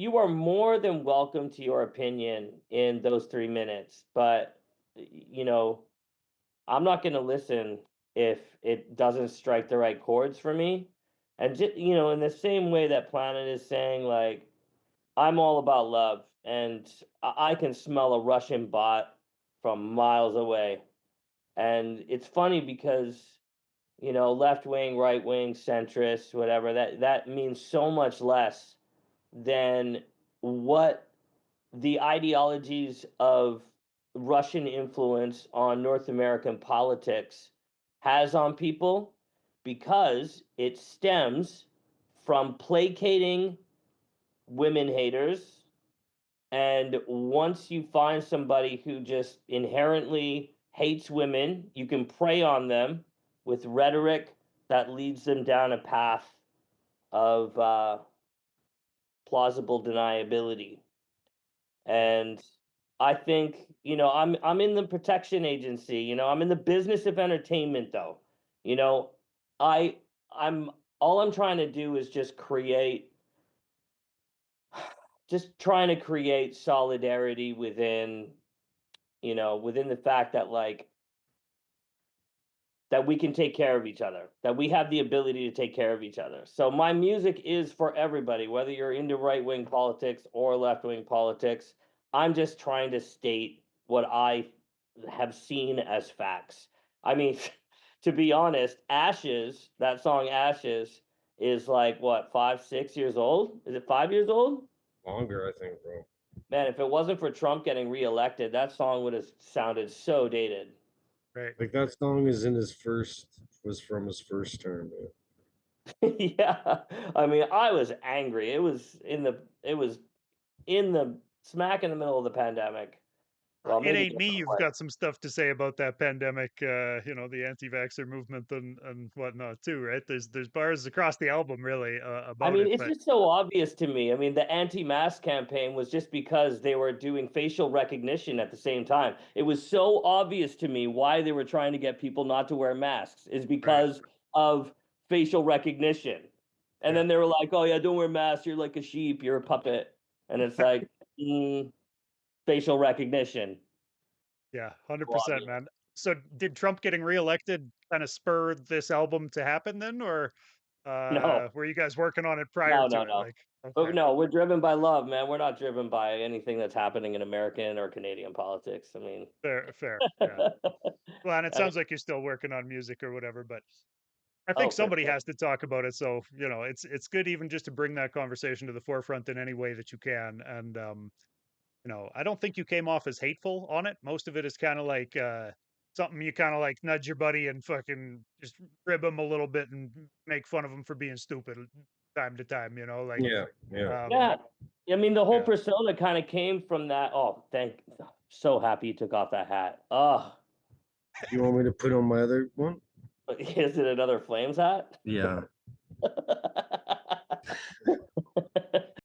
you are more than welcome to your opinion in those 3 minutes, but you know, I'm not going to listen if it doesn't strike the right chords for me. And in the same way that Planet is saying, like, I'm all about love, and I can smell a Russian bot from miles away. And it's funny because left wing, right wing, centrist, whatever, that means so much less than what the ideologies of Russian influence on North American politics has on people, because it stems from placating women haters. And once you find somebody who just inherently hates women, you can prey on them with rhetoric that leads them down a path of plausible deniability. And I think, I'm in the protection agency, I'm in the business of entertainment though. You know, I I'm all I'm trying to do is just trying to create solidarity within the fact that, like, that we can take care of each other, that we have the ability to take care of each other. So my music is for everybody, whether you're into right wing politics or left wing politics. I'm just trying to state what I have seen as facts. I mean, to be honest, Ashes, that song Ashes, is like what, 5, 6 years old? Is it 5 years old? Longer, I think, bro. Man, if it wasn't for Trump getting reelected, that song would have sounded so dated. Right. Like that song is in his first was from his first term. Man. Yeah. I mean, I was angry. It was in the smack in the middle of the pandemic. Well, It maybe ain't me. different You've way. got some stuff to say about that pandemic, the anti-vaxxer movement and whatnot too, right? There's bars across the album really I about mean, it, it's but just so obvious to me. I mean, the anti-mask campaign was just because they were doing facial recognition at the same time. It was so obvious to me why they were trying to get people not to wear masks, is right, because of facial recognition. And yeah, then they were like, "Oh yeah, don't wear masks. You're like a sheep. You're a puppet." And it's like, mm, facial recognition. yeah, So 100%, obvious. man. So did Trump getting reelected kind of spur this album to happen then, or No, were you guys working on it prior no, to no, it? no. Like, But okay, no, we're driven by love, man. We're not driven by anything that's happening in American or Canadian politics. I mean, fair, yeah. Well, and it I mean, sounds like you're still working on music or whatever, but I think oh, for somebody sure. has to talk about it. So, it's good even just to bring that conversation to the forefront in any way that you can. And I don't think you came off as hateful on it. Most of it is kind of like something you kind of like nudge your buddy and fucking just rib him a little bit and make fun of him for being stupid time to time, like Yeah, yeah. um Yeah. I mean, the whole yeah. persona kind of came from that. Oh, so happy you took off that hat. Oh, You want me to put on my other one? is it another Flames hat? Yeah.